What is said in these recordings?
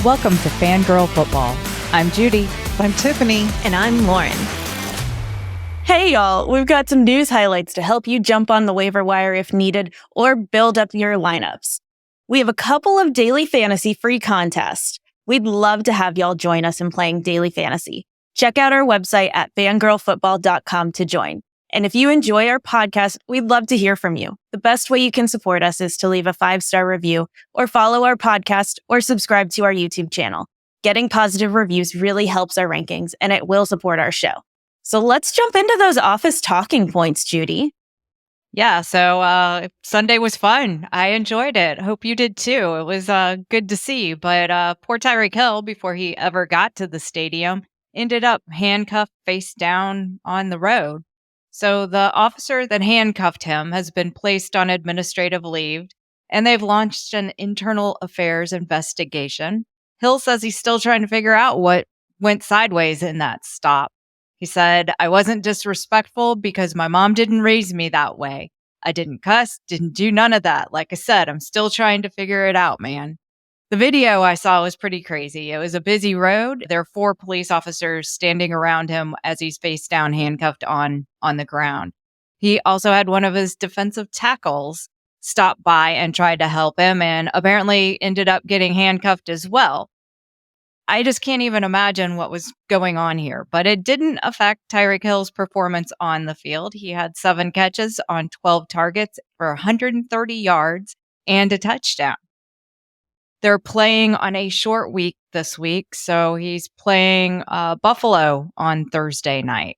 Welcome to Fangirl Football. I'm Judy. I'm Tiffany. And I'm Lauren. Hey, y'all. We've got some news highlights to help you jump on the waiver wire if needed or build up your lineups. We have a couple of daily fantasy free contests. We'd love to have y'all join us in playing daily fantasy. Check out our website at fangirlfootball.com to join. And if you enjoy our podcast, we'd love to hear from you. The best way you can support us is to leave a 5-star review or follow our podcast or subscribe to our YouTube channel. Getting positive reviews really helps our rankings and it will support our show. So let's jump into those office talking points, Judy. Yeah, so Sunday was fun. I enjoyed it. Hope you did too. It was good to see. But poor Tyreek Hill, before he ever got to the stadium, ended up handcuffed face down on the road. So the officer that handcuffed him has been placed on administrative leave, and they've launched an internal affairs investigation. Hill says he's still trying to figure out what went sideways in that stop. He said, "I wasn't disrespectful because my mom didn't raise me that way. I didn't cuss, didn't do none of that. Like I said, I'm still trying to figure it out, man." The video I saw was pretty crazy. It was a busy road. There are 4 police officers standing around him as he's face down, handcuffed on the ground. He also had one of his defensive tackles stop by and tried to help him and apparently ended up getting handcuffed as well. I just can't even imagine what was going on here, but it didn't affect Tyreek Hill's performance on the field. He had 7 catches on 12 targets for 130 yards and a touchdown. They're playing on a short week this week, so he's playing Buffalo on Thursday night.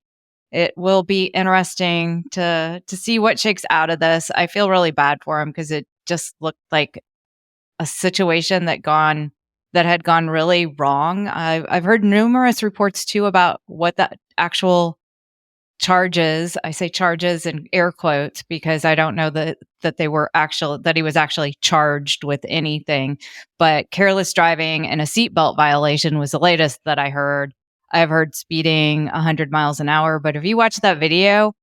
It will be interesting to see what shakes out of this. I feel really bad for him because it just looked like a situation that had gone really wrong. I've heard numerous reports too about what the actual charges. I say charges in air quotes because I don't know that he was actually charged with anything. But careless driving and a seatbelt violation was the latest that I heard. I've heard speeding 100 miles an hour, but if you watch that video,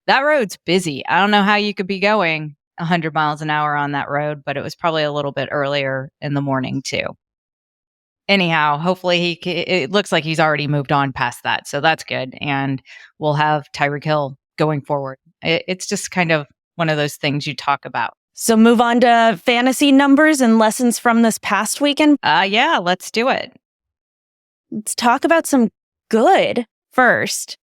that road's busy. I don't know how you could be going 100 miles an hour on that road, but it was probably a little bit earlier in the morning too. Anyhow, hopefully it looks like he's already moved on past that. So that's good. And we'll have Tyreek Hill going forward. It's just kind of one of those things you talk about. So move on to fantasy numbers and lessons from this past weekend. Yeah, let's do it. Let's talk about some good first.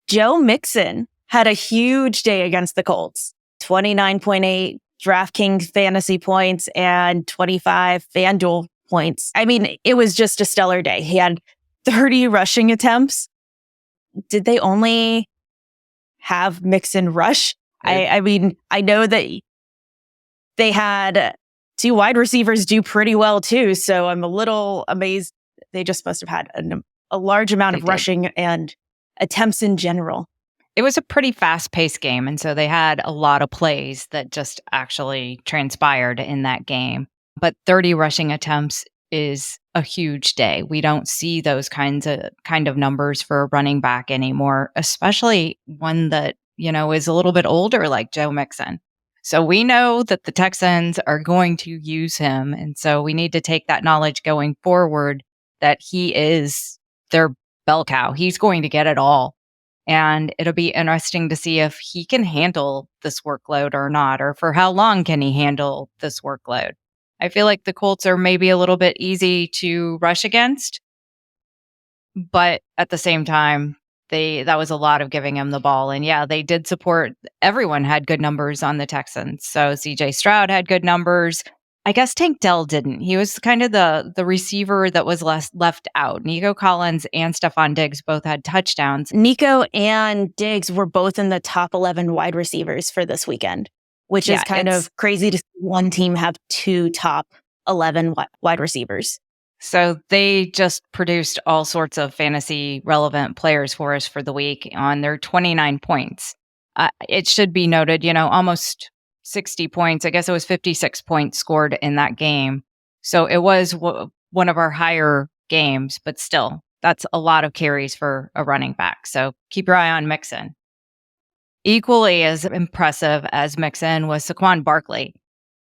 Joe Mixon had a huge day against the Colts. 29.8 DraftKings fantasy points and 25 FanDuel points. I mean, it was just a stellar day. He had 30 rushing attempts. Did they only have Mixon rush? I mean, I know that they had 2 wide receivers do pretty well too, so I'm a little amazed. They just must have had a large amount of rushing and attempts in general. It was a pretty fast-paced game, and so they had a lot of plays that just actually transpired in that game. But 30 rushing attempts is a huge day. We don't see those kind of numbers for a running back anymore, especially one that, is a little bit older like Joe Mixon. So we know that the Texans are going to use him. And so we need to take that knowledge going forward that he is their bell cow. He's going to get it all. And it'll be interesting to see if he can handle this workload or not, or for how long can he handle this workload. I feel like the Colts are maybe a little bit easy to rush against, but at the same time, that was a lot of giving him the ball. And yeah, they did support. Everyone had good numbers on the Texans. So CJ Stroud had good numbers. I guess Tank Dell didn't. He was kind of the receiver that was left out. Nico Collins and Stephon Diggs both had touchdowns. Nico and Diggs were both in the top 11 wide receivers for this weekend, which is kind of crazy to see one team have 2 top 11 wide receivers. So they just produced all sorts of fantasy relevant players for us for the week on their 29 points. It should be noted, almost 60 points. I guess it was 56 points scored in that game. So it was one of our higher games, but still, that's a lot of carries for a running back. So keep your eye on Mixon. Equally as impressive as Mixon was Saquon Barkley.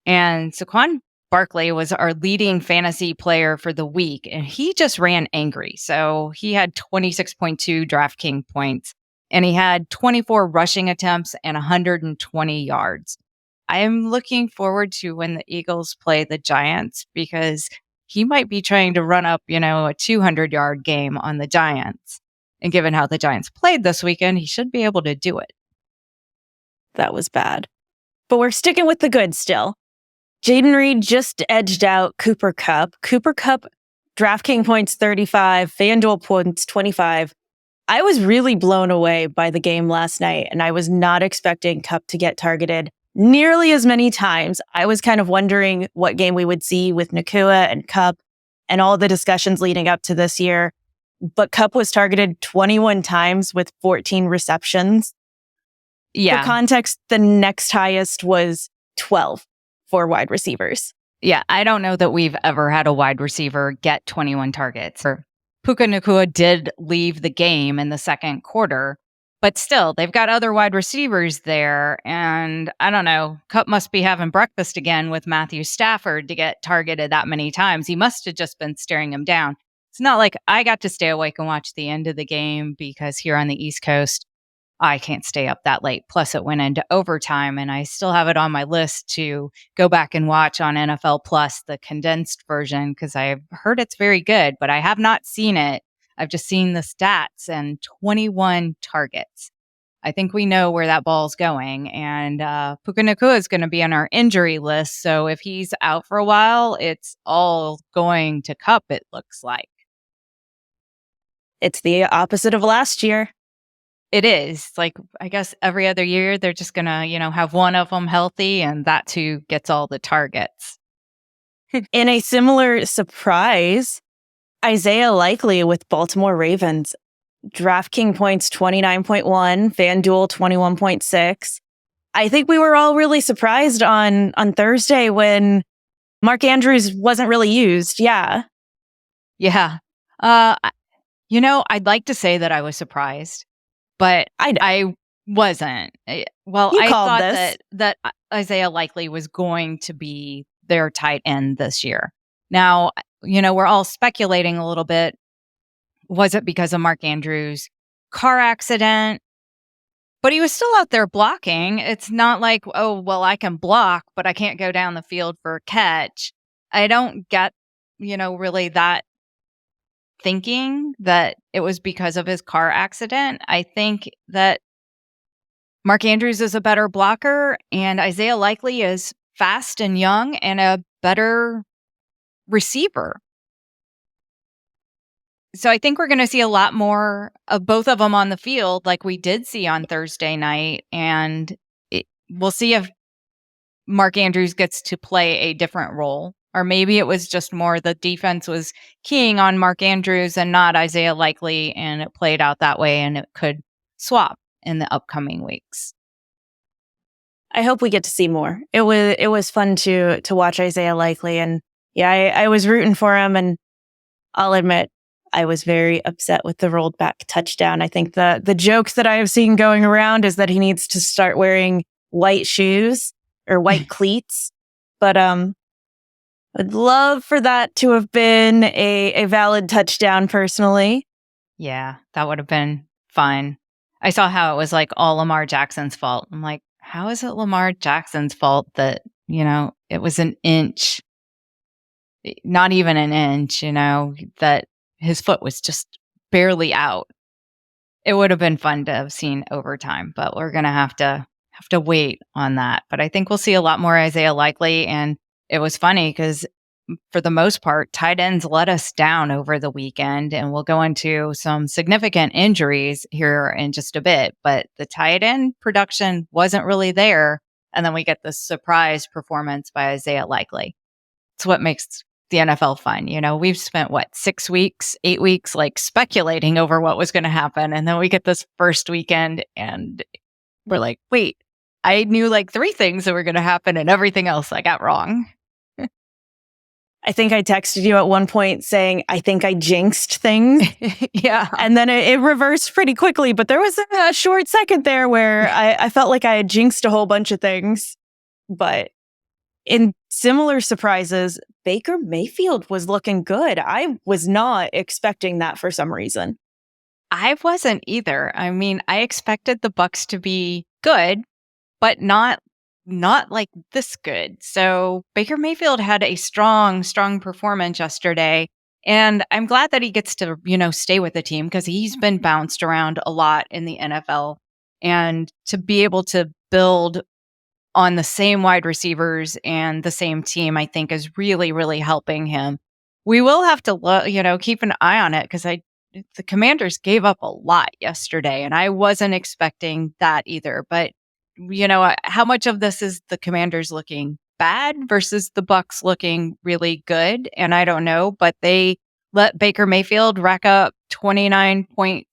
And Saquon Barkley was our leading fantasy player for the week, and he just ran angry. So he had 26.2 DraftKings points, and he had 24 rushing attempts and 120 yards. I am looking forward to when the Eagles play the Giants because he might be trying to run up, a 200-yard game on the Giants. And given how the Giants played this weekend, he should be able to do it. That was bad. But we're sticking with the good still. Jayden Reed just edged out Cooper Kupp. Cooper Kupp, DraftKings points 35, FanDuel points 25. I was really blown away by the game last night, and I was not expecting Kupp to get targeted nearly as many times. I was kind of wondering what game we would see with Nacua and Kupp and all the discussions leading up to this year. But Kupp was targeted 21 times with 14 receptions. Yeah. For context, the next highest was 12 for wide receivers. Yeah, I don't know that we've ever had a wide receiver get 21 targets. Puka Nacua did leave the game in the second quarter, but still, they've got other wide receivers there. And I don't know, Kupp must be having breakfast again with Matthew Stafford to get targeted that many times. He must have just been staring him down. It's not like I got to stay awake and watch the end of the game because here on the East Coast, I can't stay up that late. Plus, it went into overtime, and I still have it on my list to go back and watch on NFL Plus, the condensed version, because I've heard it's very good, but I have not seen it. I've just seen the stats and 21 targets. I think we know where that ball's going, and Puka Nacua is going to be on our injury list, so if he's out for a while, it's all going to Kupp, it looks like. It's the opposite of last year. It is. Like, I guess every other year, they're just going to, have one of them healthy, and that's who gets all the targets. In a similar surprise, Isaiah Likely with Baltimore Ravens. DraftKings points 29.1, FanDuel 21.6. I think we were all really surprised on Thursday when Mark Andrews wasn't really used. Yeah. Yeah. I'd like to say that I was surprised. But I wasn't. Well, I thought that Isaiah Likely was going to be their tight end this year. Now, we're all speculating a little bit. Was it because of Mark Andrews' car accident? But he was still out there blocking. It's not like, oh, well, I can block, but I can't go down the field for a catch. I don't get, really that thinking that it was because of his car accident. I think that Mark Andrews is a better blocker and Isaiah Likely is fast and young and a better receiver. So I think we're going to see a lot more of both of them on the field like we did see on Thursday night. And we'll see if Mark Andrews gets to play a different role. Or maybe it was just more the defense was keying on Mark Andrews and not Isaiah Likely, and it played out that way, and it could swap in the upcoming weeks. I hope we get to see more. It was fun to watch Isaiah Likely, and yeah, I was rooting for him, and I'll admit I was very upset with the rolled back touchdown. I think the jokes that I have seen going around is that he needs to start wearing white shoes or white cleats, but I'd love for that to have been a valid touchdown personally. Yeah, that would have been fun. I saw how it was like all Lamar Jackson's fault. I'm like, how is it Lamar Jackson's fault that, it was an inch, not even an inch, that his foot was just barely out. It would have been fun to have seen overtime, but we're going to have to wait on that. But I think we'll see a lot more Isaiah Likely, and it was funny because for the most part, tight ends let us down over the weekend, and we'll go into some significant injuries here in just a bit, but the tight end production wasn't really there. And then we get this surprise performance by Isaiah Likely. It's what makes the NFL fun. We've spent 6 weeks, 8 weeks, speculating over what was going to happen. And then we get this first weekend and we're like, wait, I knew 3 things that were going to happen and everything else I got wrong. I think I texted you at one point saying, I think I jinxed things. Yeah. And then it reversed pretty quickly. But there was a short second there where I felt like I had jinxed a whole bunch of things. But In similar surprises, Baker Mayfield was looking good. I was not expecting that for some reason. I wasn't either. I mean, I expected the Bucks to be good, but not like this good. So Baker Mayfield had a strong performance yesterday. And I'm glad that he gets to, stay with the team because he's been bounced around a lot in the NFL. And to be able to build on the same wide receivers and the same team, I think is really, really helping him. We will have to, keep an eye on it because the Commanders gave up a lot yesterday, and I wasn't expecting that either. But how much of this is the Commanders looking bad versus the Bucks looking really good? And I don't know, but they let Baker Mayfield rack up 29.66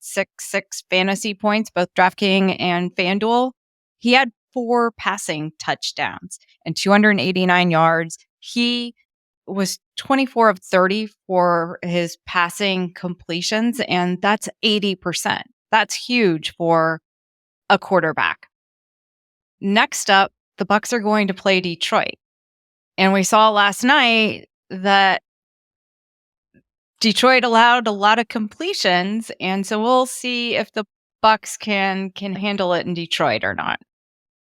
fantasy points, both DraftKings and FanDuel. He had 4 passing touchdowns and 289 yards. He was 24 of 30 for his passing completions, and that's 80%. That's huge for a quarterback. Next up, the Bucks are going to play Detroit. And we saw last night that Detroit allowed a lot of completions, and so we'll see if the Bucks can handle it in Detroit or not.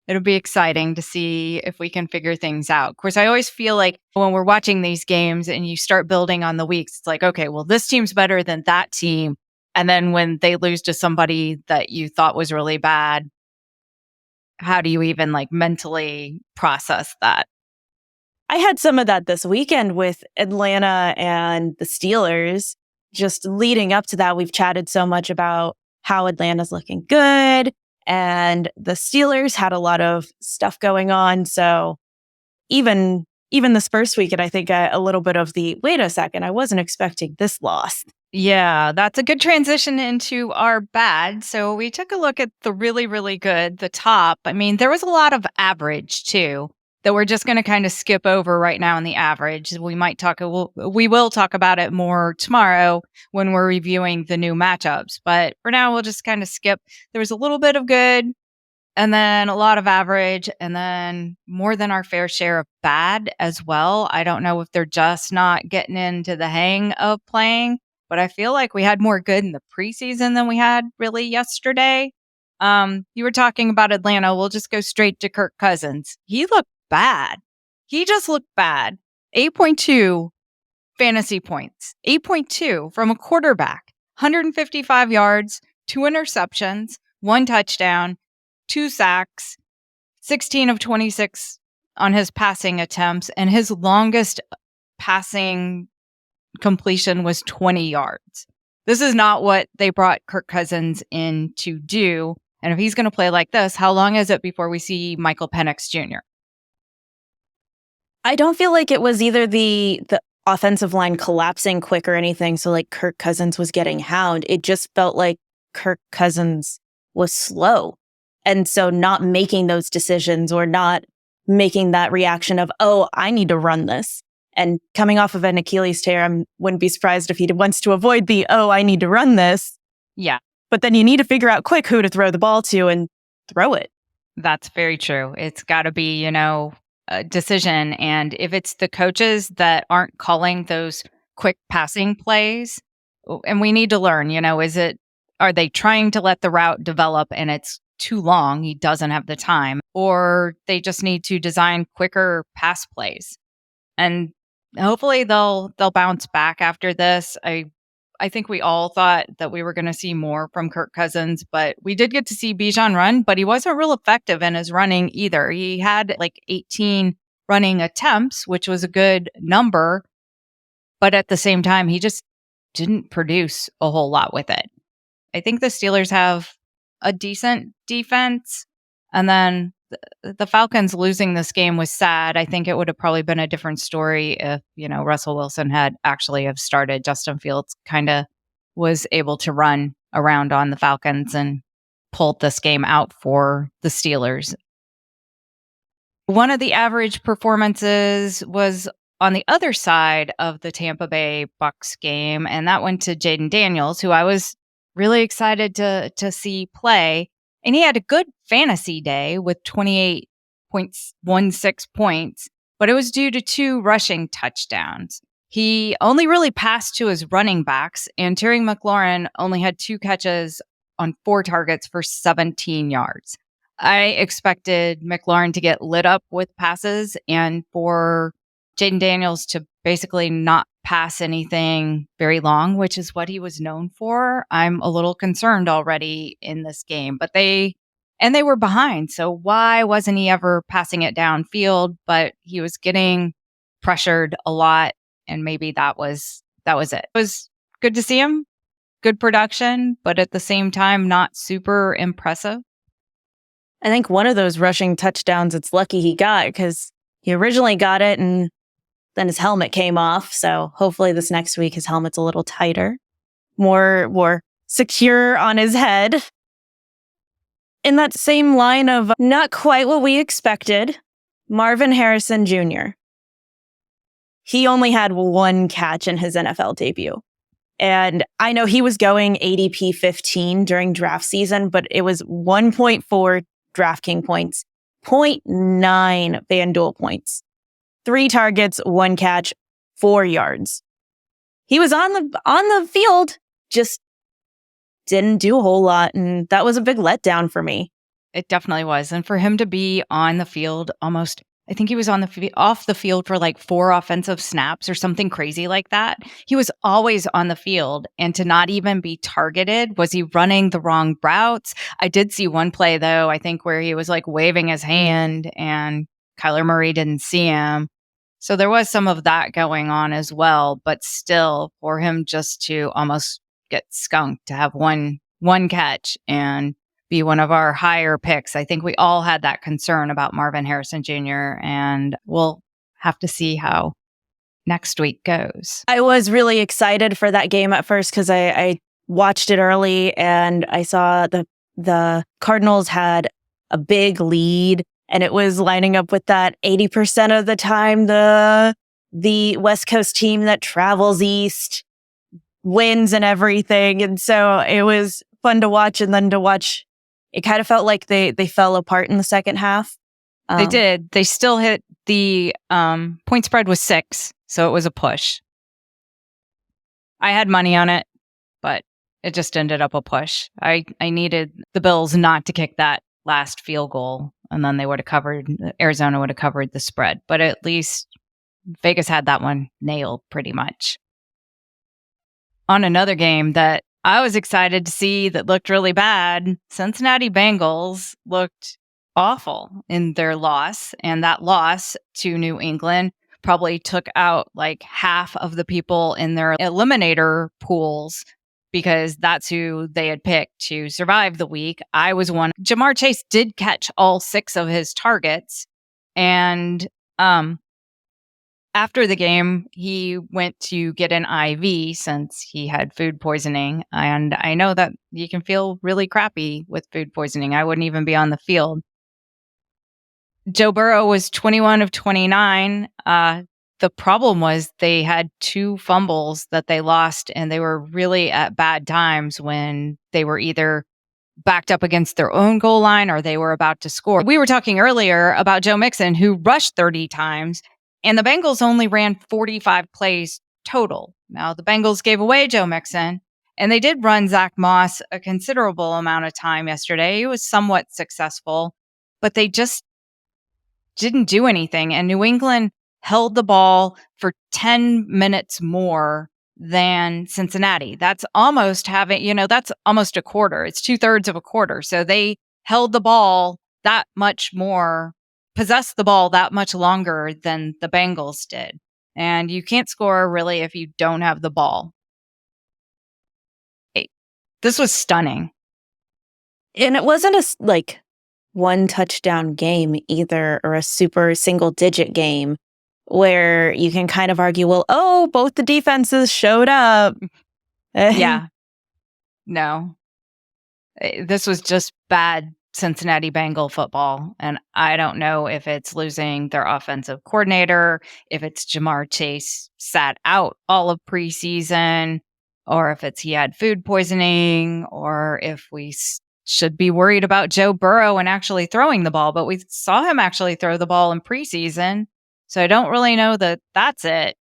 It'll be exciting to see if we can figure things out. Of course, I always feel like when we're watching these games and you start building on the weeks, it's like, okay, well, this team's better than that team. And then when they lose to somebody that you thought was really bad, how do you even mentally process that? I had some of that this weekend with Atlanta and the Steelers. Just leading up to that, we've chatted so much about how Atlanta's looking good. And the Steelers had a lot of stuff going on. So even this first weekend, I think a little bit of the, wait a second, I wasn't expecting this loss. Yeah, that's a good transition into our bad. So we took a look at the really, really good, the top. I mean, there was a lot of average too that we're just going to kind of skip over right now in the average. We will talk about it more tomorrow when we're reviewing the new matchups. But for now, we'll just kind of skip. There was a little bit of good and then a lot of average and then more than our fair share of bad as well. I don't know if they're just not getting into the hang of playing, but I feel like we had more good in the preseason than we had really yesterday. You were talking about Atlanta. We'll just go straight to Kirk Cousins. He looked bad. He just looked bad. 8.2 fantasy points. 8.2 from a quarterback. 155 yards, 2 interceptions, 1 touchdown, 2 sacks, 16 of 26 on his passing attempts, and his longest passing completion was 20 yards. This is not what they brought Kirk Cousins in to do. And if he's going to play like this, how long is it before we see Michael Penix Jr.? I don't feel like it was either the offensive line collapsing quick or anything. So Kirk Cousins was getting hound. It just felt like Kirk Cousins was slow. And so not making those decisions or not making that reaction of, oh, I need to run this. And coming off of an Achilles tear, I wouldn't be surprised if he wants to avoid the, oh, I need to run this. Yeah. But then you need to figure out quick who to throw the ball to and throw it. That's very true. It's got to be, a decision. And if it's the coaches that aren't calling those quick passing plays, and we need to learn, are they trying to let the route develop and it's too long, he doesn't have the time, or they just need to design quicker pass plays? And hopefully they'll bounce back after this. I think we all thought that we were going to see more from Kirk Cousins, but we did get to see Bijan run, but he wasn't real effective in his running either. He had 18 running attempts, which was a good number, but at the same time, he just didn't produce a whole lot with it. I think the Steelers have a decent defense, and then the Falcons losing this game was sad. I think it would have probably been a different story if, Russell Wilson had actually have started. Justin Fields kind of was able to run around on the Falcons and pulled this game out for the Steelers. One of the average performances was on the other side of the Tampa Bay Bucks game, and that went to Jayden Daniels, who I was really excited to see play. And he had a good fantasy day with 28.16 points. but it was due to 2 rushing touchdowns. He only really passed to his running backs, and Terry McLaurin only had 2 catches on 4 targets for 17 yards. I expected McLaurin to get lit up with passes and for Jayden Daniels to basically not pass anything very long, which is what he was known for. I'm a little concerned already in this game, but they were behind. So why wasn't he ever passing it downfield? But he was getting pressured a lot, and maybe that was it. It was good to see him, good production, but at the same time, not super impressive. I think one of those rushing touchdowns, it's lucky he got because he originally got it and then his helmet came off. So hopefully this next week his helmet's a little tighter, more secure on his head. In that same line of not quite what we expected, Marvin Harrison Jr. He only had 1 catch in his NFL debut. And I know he was going ADP 15 during draft season, but it was 1.4 DraftKings points, 0.9 FanDuel points, 3 targets, 1 catch, 4 yards. He was on the field, just didn't do a whole lot, and that was a big letdown for me. It definitely was. And for him to be on the field almost, I think he was off the field for like 4 offensive snaps or something crazy like that. He was always on the field, and to not even be targeted, was he running the wrong routes? I did see one play though, I think where he was like waving his hand and Kyler Murray didn't see him. So there was some of that going on as well, but still for him just to almost get skunked, to have one catch and be one of our higher picks. I think we all had that concern about Marvin Harrison Jr., and we'll have to see how next week goes. I was really excited for that game at first because I watched it early and I saw the Cardinals had a big lead, and it was lining up with that 80% of the time the West Coast team that travels east wins and everything. And so it was fun to watch, and then to watch, it kind of felt like they fell apart in the second half. They did. They still hit the point spread was 6, so it was a push. I had money on it, but it just ended up a push. I needed the Bills not to kick that last field goal, and then Arizona would have covered the spread. But at least Vegas had that one nailed pretty much. On another game that I was excited to see that looked really bad, Cincinnati Bengals looked awful in their loss, and that loss to New England probably took out like half of the people in their eliminator pools because that's who they had picked to survive the week. I was one. Jamar Chase did catch all 6 of his targets, and after the game, he went to get an IV since he had food poisoning. And I know that you can feel really crappy with food poisoning. I wouldn't even be on the field. Joe Burrow was 21 of 29. The problem was they had 2 fumbles that they lost, and they were really at bad times when they were either backed up against their own goal line or they were about to score. We were talking earlier about Joe Mixon, who rushed 30 times. And the Bengals only ran 45 plays total. Now, the Bengals gave away Joe Mixon, and they did run Zach Moss a considerable amount of time yesterday. He was somewhat successful, but they just didn't do anything. And New England held the ball for 10 minutes more than Cincinnati. That's almost that's almost a quarter. It's 2/3 of a quarter. So they held the ball that much more, possessed the ball that much longer than the Bengals did. And you can't score really if you don't have the ball. This was stunning. And it wasn't a 1 touchdown game either, or a super single digit game where you can kind of argue, well, both the defenses showed up. Yeah. No. This was just bad Cincinnati Bengal football. And I don't know if it's losing their offensive coordinator, if it's Jamar Chase sat out all of preseason, or if it's he had food poisoning, or if we should be worried about Joe Burrow and actually throwing the ball. But we saw him actually throw the ball in preseason. So I don't really know that that's it.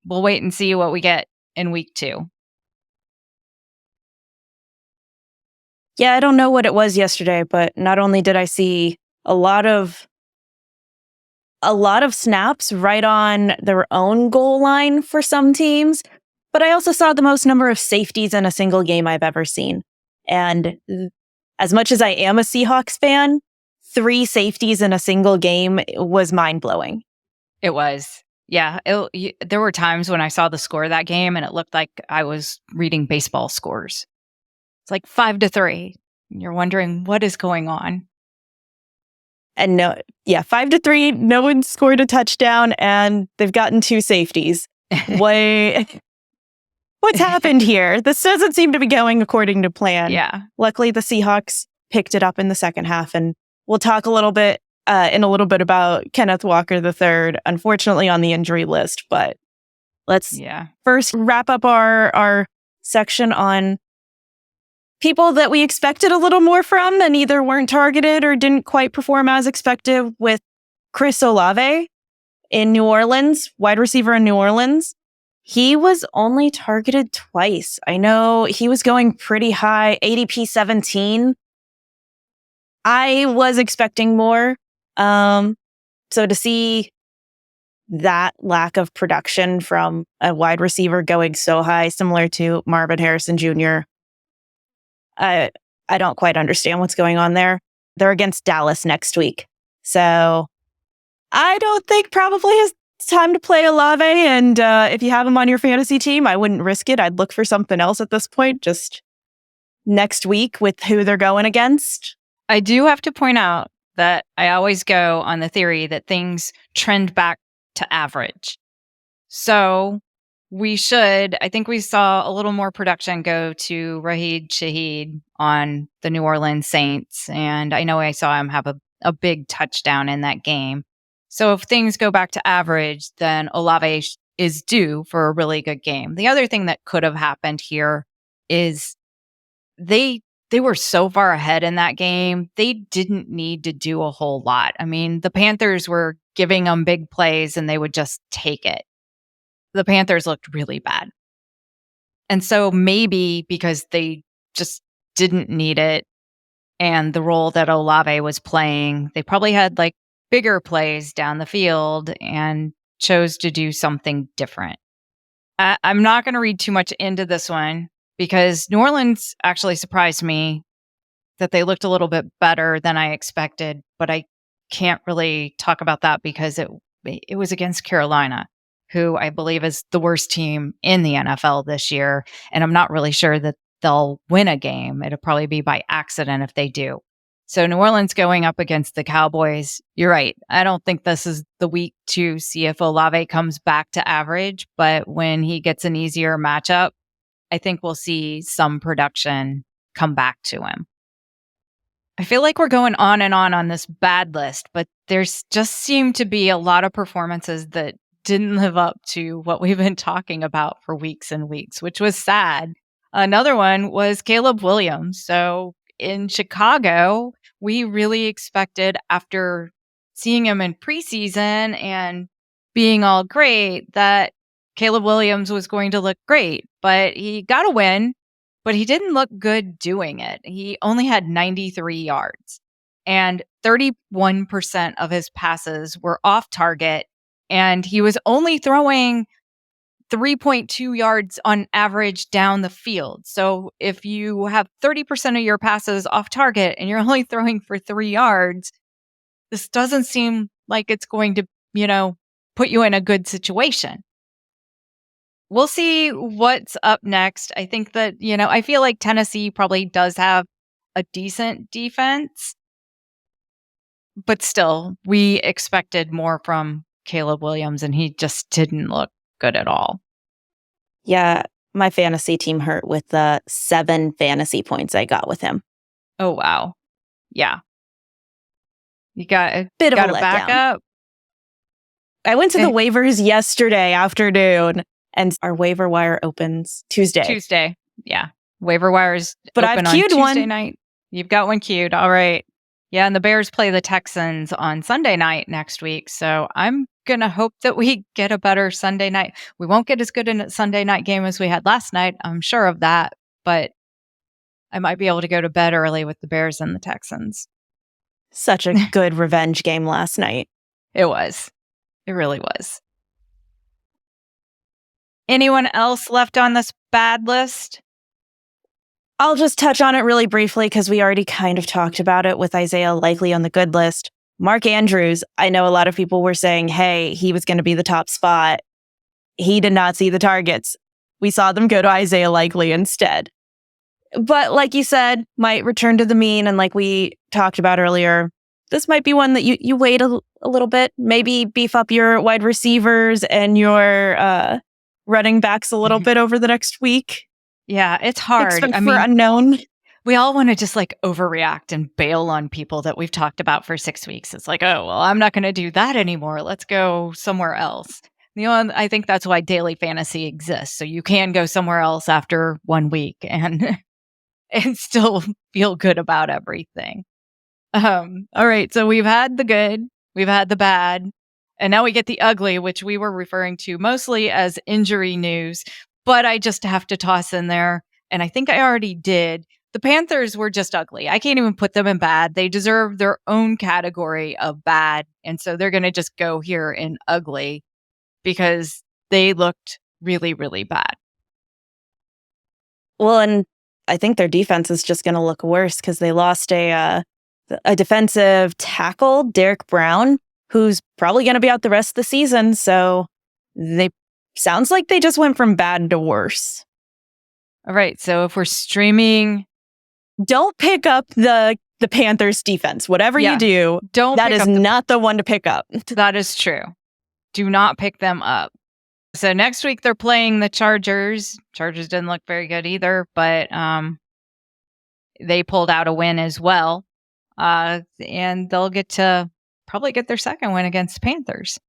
We'll wait and see what we get in week 2. Yeah, I don't know what it was yesterday, but not only did I see a lot of snaps right on their own goal line for some teams, but I also saw the most number of safeties in a single game I've ever seen. And as much as I am a Seahawks fan, 3 safeties in a single game was mind-blowing. It was. Yeah. There were times when I saw the score of that game and it looked like I was reading baseball scores. It's like 5-3. And you're wondering what is going on. And 5-3, no one scored a touchdown and they've gotten 2 safeties. What's happened here? This doesn't seem to be going according to plan. Yeah. Luckily, the Seahawks picked it up in the second half, and we'll talk a little bit about Kenneth Walker III, unfortunately on the injury list. But let's first wrap up our section on people that we expected a little more from and either weren't targeted or didn't quite perform as expected, with Chris Olave in New Orleans, wide receiver in New Orleans. He was only targeted twice. I know he was going pretty high, ADP 17. I was expecting more. So to see that lack of production from a wide receiver going so high, similar to Marvin Harrison Jr., I don't quite understand what's going on there. They're against Dallas next week. So I don't think probably it's time to play Olave. And if you have him on your fantasy team, I wouldn't risk it. I'd look for something else at this point, just next week with who they're going against. I do have to point out that I always go on the theory that things trend back to average. So I think we saw a little more production go to Raheed Shaheed on the New Orleans Saints. And I know I saw him have a big touchdown in that game. So if things go back to average, then Olave is due for a really good game. The other thing that could have happened here is they were so far ahead in that game. They didn't need to do a whole lot. I mean, the Panthers were giving them big plays and they would just take it. The Panthers looked really bad. And so maybe because they just didn't need it and the role that Olave was playing, they probably had like bigger plays down the field and chose to do something different. I'm not going to read too much into this one because New Orleans actually surprised me that they looked a little bit better than I expected, but I can't really talk about that because it was against Carolina, who I believe is the worst team in the NFL this year. And I'm not really sure that they'll win a game. It'll probably be by accident if they do. So New Orleans going up against the Cowboys, you're right. I don't think this is the week to see if Olave comes back to average, but when he gets an easier matchup, I think we'll see some production come back to him. I feel like we're going on and on this bad list, but there's just seemed to be a lot of performances that didn't live up to what we've been talking about for weeks and weeks, which was sad. Another one was Caleb Williams. So in Chicago, we really expected, after seeing him in preseason and being all great, that Caleb Williams was going to look great. But he got a win, but he didn't look good doing it. He only had 93 yards, and 31% of his passes were off target. And he was only throwing 3.2 yards on average down the field. So if you have 30% of your passes off target and you're only throwing for 3 yards, this doesn't seem like it's going to, put you in a good situation. We'll see what's up next. I think that, I feel like Tennessee probably does have a decent defense, but still, we expected more from Caleb Williams, and he just didn't look good at all. Yeah, my fantasy team hurt with the 7 fantasy points I got with him. Oh, wow. Yeah. You got a bit of a backup. I went to the waivers yesterday afternoon, and our waiver wire opens Tuesday. Yeah. Waiver wires but open I've queued on Tuesday one. night. You've got one queued. All right. Yeah, and the Bears play the Texans on Sunday night next week. So I'm going to hope that we get a better Sunday night. We won't get as good a Sunday night game as we had last night. I'm sure of that. But I might be able to go to bed early with the Bears and the Texans. Such a good revenge game last night. It was. It really was. Anyone else left on this bad list? I'll just touch on it really briefly because we already kind of talked about it with Isaiah Likely on the good list. Mark Andrews, I know a lot of people were saying, hey, he was going to be the top spot. He did not see the targets. We saw them go to Isaiah Likely instead. But like you said, might return to the mean. And like we talked about earlier, this might be one that you wait a little bit, maybe beef up your wide receivers and your running backs a little bit over the next week. Yeah, it's hard. Expect for unknown. We all want to just like overreact and bail on people that we've talked about for 6 weeks. It's like, oh, well, I'm not going to do that anymore. Let's go somewhere else. I think that's why daily fantasy exists. So you can go somewhere else after 1 week and still feel good about everything. All right. So we've had the good, we've had the bad, and now we get the ugly, which we were referring to mostly as injury news. But I just have to toss in there, and I think I already did. The Panthers were just ugly. I can't even put them in bad. They deserve their own category of bad. And so they're going to just go here in ugly because they looked really, really bad. Well, and I think their defense is just going to look worse because they lost a defensive tackle, Derek Brown, who's probably going to be out the rest of the season. So sounds like they just went from bad to worse. All right. So if we're streaming, don't pick up the Panthers defense. Whatever you do, that is not the one to pick up. That is true. Do not pick them up. So next week they're playing the Chargers. Chargers didn't look very good either, but they pulled out a win as well. And they'll get to probably get their second win against the Panthers.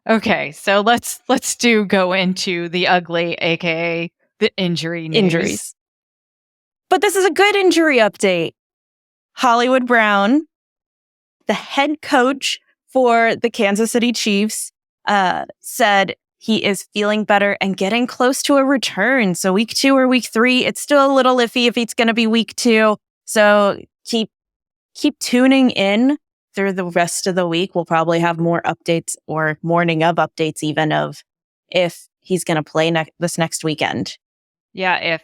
Okay, so let's go into the ugly, aka the injuries. But this is a good injury update. Hollywood Brown, the head coach for the Kansas City Chiefs, said he is feeling better and getting close to a return. So week 2 or week 3, it's still a little iffy if it's going to be week 2. So keep tuning in through the rest of the week. We'll probably have more updates or morning of updates even of if he's going to play this next weekend. Yeah, if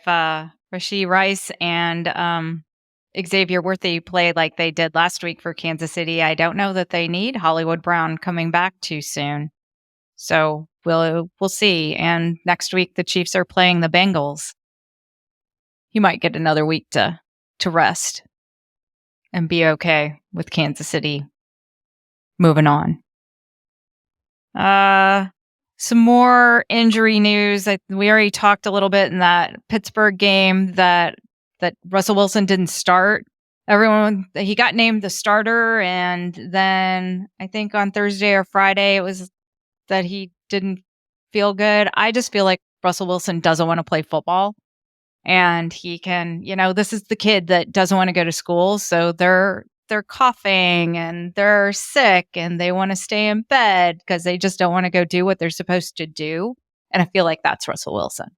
Rashee Rice and Xavier Worthy play like they did last week for Kansas City, I don't know that they need Hollywood Brown coming back too soon. So we'll see. And next week the Chiefs are playing the Bengals. He might get another week to rest and be okay with Kansas City moving on. Some more injury news. We already talked a little bit in that Pittsburgh game that Russell Wilson didn't start. He got named the starter, and then I think on Thursday or Friday it was that he didn't feel good. I just feel like Russell Wilson doesn't want to play football. And he can, this is the kid that doesn't want to go to school. So they're coughing and they're sick and they want to stay in bed because they just don't want to go do what they're supposed to do. And I feel like that's Russell Wilson.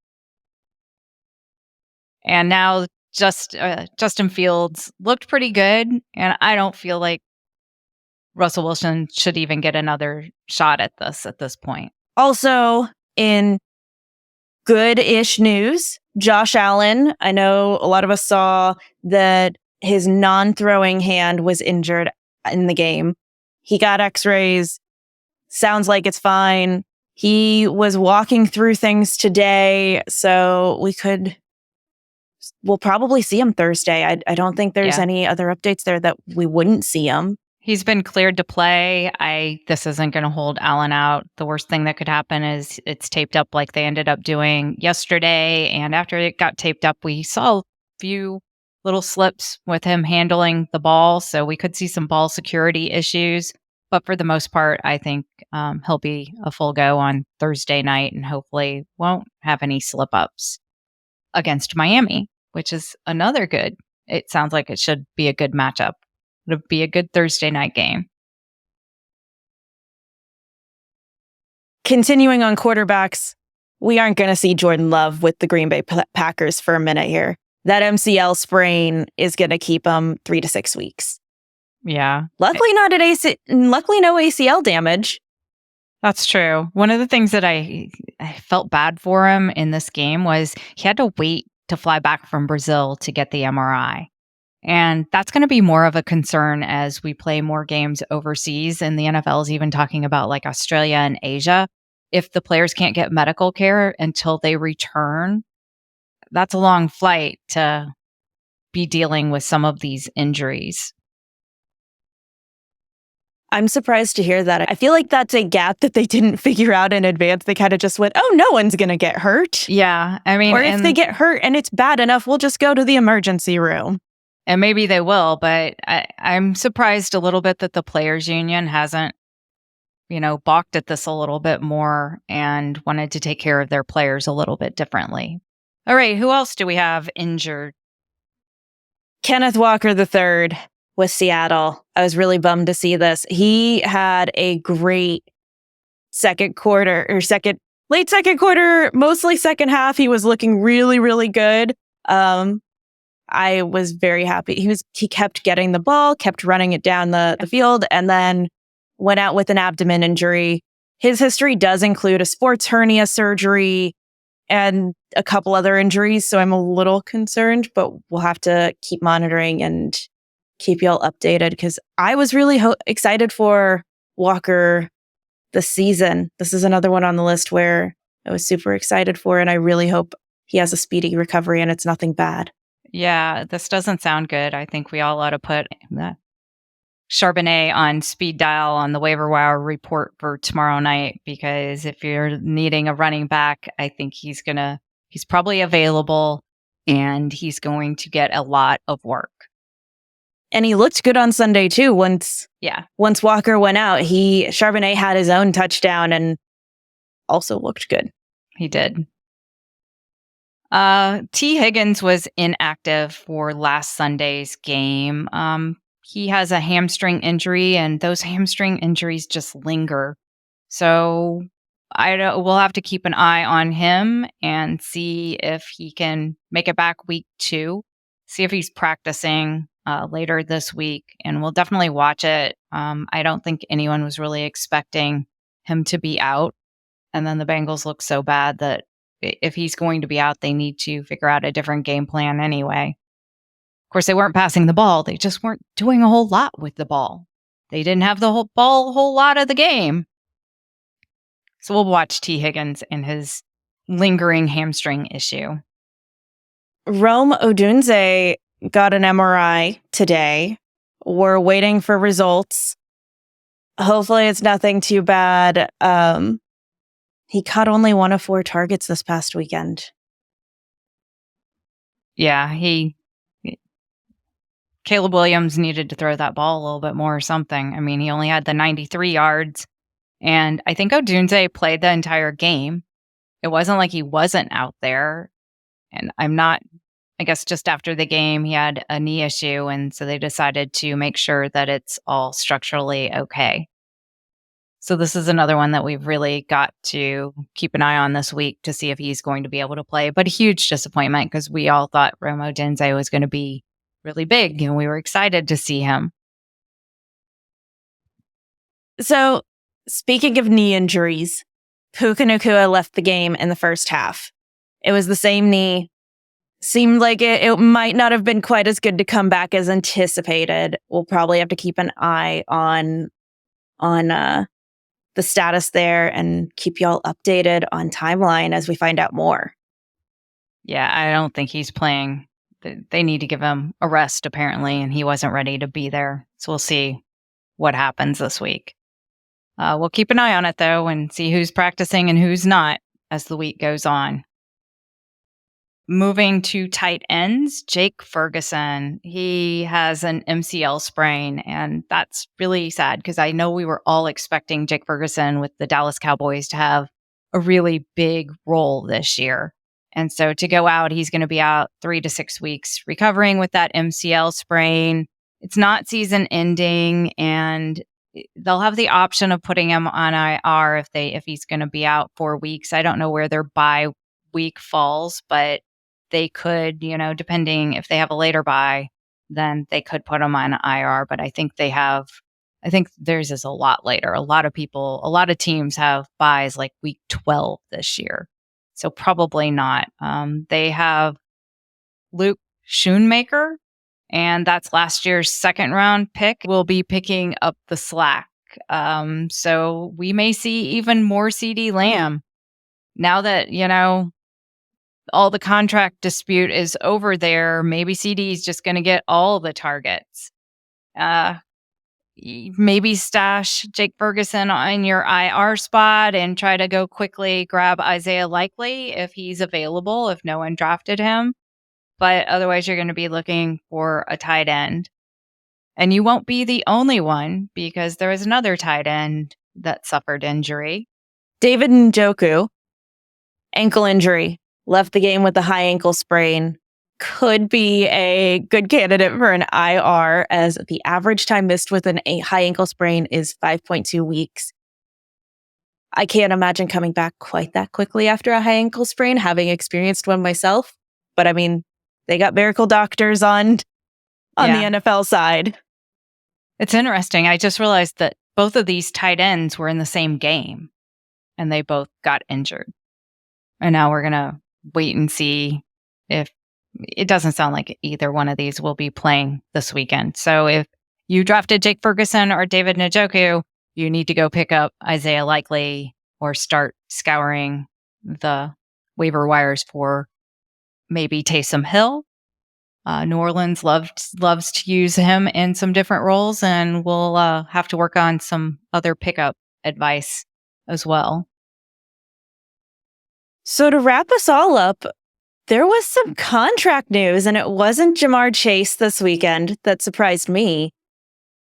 And now Justin Fields looked pretty good. And I don't feel like Russell Wilson should even get another shot at this point. Also, in good-ish news, Josh Allen, I know a lot of us saw that his non-throwing hand was injured in the game. He got x-rays. Sounds like it's fine. He was walking through things today, so we'll probably see him Thursday. I don't think there's any other updates there that we wouldn't see him. He's been cleared to play. This isn't going to hold Allen out. The worst thing that could happen is it's taped up like they ended up doing yesterday. And after it got taped up, we saw a few little slips with him handling the ball. So we could see some ball security issues. But for the most part, I think he'll be a full go on Thursday night and hopefully won't have any slip ups against Miami, which is another good it sounds like it should be a good matchup. It'll be a good Thursday night game. Continuing on quarterbacks, we aren't going to see Jordan Love with the Green Bay Packers for a minute here. That MCL sprain is going to keep him 3 to 6 weeks. Yeah. Luckily, luckily no ACL damage. That's true. One of the things that I felt bad for him in this game was he had to wait to fly back from Brazil to get the MRI. And that's going to be more of a concern as we play more games overseas. And the NFL is even talking about like Australia and Asia. If the players can't get medical care until they return, that's a long flight to be dealing with some of these injuries. I'm surprised to hear that. I feel like that's a gap that they didn't figure out in advance. They kind of just went, oh, no one's going to get hurt. Yeah. I mean, or if they get hurt and it's bad enough, we'll just go to the emergency room. And maybe they will, but I'm surprised a little bit that the players union hasn't, balked at this a little bit more and wanted to take care of their players a little bit differently. All right, who else do we have injured? Kenneth Walker III with Seattle. I was really bummed to see this. He had a great late second quarter, mostly second half. He was looking really, really good. I was very happy. He kept getting the ball, kept running it down the field, and then went out with an abdomen injury. His history does include a sports hernia surgery and a couple other injuries, so I'm a little concerned, but we'll have to keep monitoring and keep y'all updated because I was really excited for Walker this season. This is another one on the list where I was super excited for, and I really hope he has a speedy recovery and it's nothing bad. Yeah, this doesn't sound good. I think we all ought to put Charbonnet on speed dial on the waiver wire report for tomorrow night, because if you're needing a running back, I think he's probably available and he's going to get a lot of work. And he looked good on Sunday too. Once Walker went out, Charbonnet had his own touchdown and also looked good. He did. T. Higgins was inactive for last Sunday's game. He has a hamstring injury, and those hamstring injuries just linger. So we'll have to keep an eye on him and see if he can make it back week 2. See if he's practicing later this week, and we'll definitely watch it. I don't think anyone was really expecting him to be out, and then the Bengals look so bad that if he's going to be out, they need to figure out a different game plan anyway. Of course, they weren't passing the ball. They just weren't doing a whole lot with the ball. They didn't have the whole lot of the game. So we'll watch T. Higgins and his lingering hamstring issue. Rome Odunze got an MRI today. We're waiting for results. Hopefully it's nothing too bad. He caught only 1 of 4 targets this past weekend. Yeah, Caleb Williams needed to throw that ball a little bit more or something. I mean, he only had the 93 yards, and I think Odunze played the entire game. It wasn't like he wasn't out there, and I guess just after the game, he had a knee issue, and so they decided to make sure that it's all structurally okay. So this is another one that we've really got to keep an eye on this week to see if he's going to be able to play. But a huge disappointment because we all thought Rome Odunze was going to be really big and we were excited to see him. So speaking of knee injuries, Puka Nacua left the game in the first half. It was the same knee. Seemed like it might not have been quite as good to come back as anticipated. We'll probably have to keep an eye on the status there and keep y'all updated on timeline as we find out more. Yeah, I don't think he's playing. They need to give him a rest, apparently, and he wasn't ready to be there. So we'll see what happens this week. We'll keep an eye on it, though, and see who's practicing and who's not as the week goes on. Moving to tight ends, Jake Ferguson. He has an MCL sprain, and that's really sad because I know we were all expecting Jake Ferguson with the Dallas Cowboys to have a really big role this year. And so to go out, he's going to be out 3 to 6 weeks recovering with that MCL sprain. It's not season ending, and they'll have the option of putting him on IR if he's going to be out 4 weeks. I don't know where their bye week falls, but they could, depending if they have a later bye, then they could put him on IR. But I think theirs is a lot later. A lot of teams have byes like week 12 this year. So probably not. They have Luke Schoonmaker, and that's last year's second round pick, will be picking up the slack. So we may see even more CeeDee Lamb now that, all the contract dispute is over there. Maybe CD is just going to get all the targets. Maybe stash Jake Ferguson on your IR spot and try to go quickly grab Isaiah Likely if he's available, if no one drafted him. But otherwise, you're going to be looking for a tight end. And you won't be the only one, because there is another tight end that suffered injury. David Njoku, ankle injury, left the game with a high ankle sprain. Could be a good candidate for an IR, as the average time missed with a high ankle sprain is 5.2 weeks. I can't imagine coming back quite that quickly after a high ankle sprain, having experienced one myself. But I mean, they got miracle doctors on the NFL side. It's interesting. I just realized that both of these tight ends were in the same game, and they both got injured. And now we're going to wait and see if it doesn't sound like either one of these will be playing this weekend. So if you drafted Jake Ferguson or David Njoku, you need to go pick up Isaiah Likely or start scouring the waiver wires for maybe Taysom Hill. New Orleans loves to use him in some different roles, and we'll have to work on some other pickup advice as well. So to wrap us all up, there was some contract news, and it wasn't Jamar Chase this weekend that surprised me.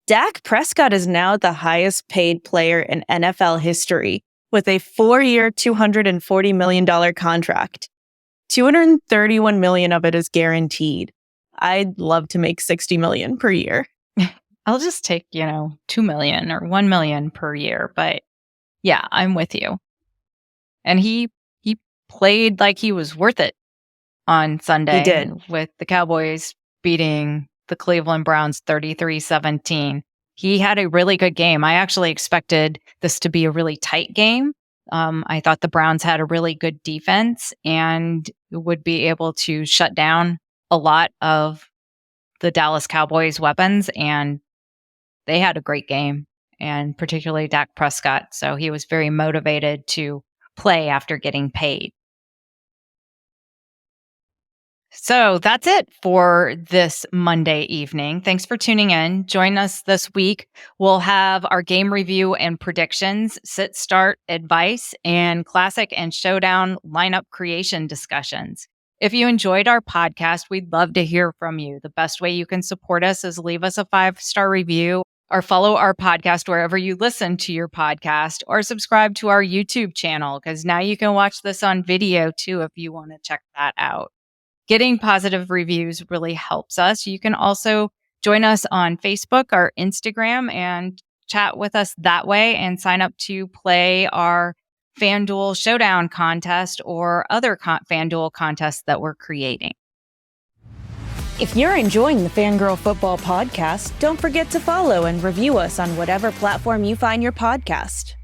Dak Prescott is now the highest paid player in NFL history with a 4-year, $240 million contract. $231 million of it is guaranteed. I'd love to make $60 million per year. I'll just take, $2 million or $1 million per year. But yeah, I'm with you. And he played like he was worth it on Sunday. He did. With the Cowboys beating the Cleveland Browns 33-17. He had a really good game. I actually expected this to be a really tight game. I thought the Browns had a really good defense and would be able to shut down a lot of the Dallas Cowboys' weapons, and they had a great game, and particularly Dak Prescott. So he was very motivated to play after getting paid. So that's it for this Monday evening. Thanks for tuning in. Join us this week. We'll have our game review and predictions, sit start advice, and classic and showdown lineup creation discussions. If you enjoyed our podcast, we'd love to hear from you. The best way you can support us is leave us a 5-star review or follow our podcast wherever you listen to your podcast, or subscribe to our YouTube channel, because now you can watch this on video too if you want to check that out. Getting positive reviews really helps us. You can also join us on Facebook or Instagram and chat with us that way, and sign up to play our FanDuel Showdown contest or other FanDuel contests that we're creating. If you're enjoying the Fangirl Football Podcast, don't forget to follow and review us on whatever platform you find your podcast.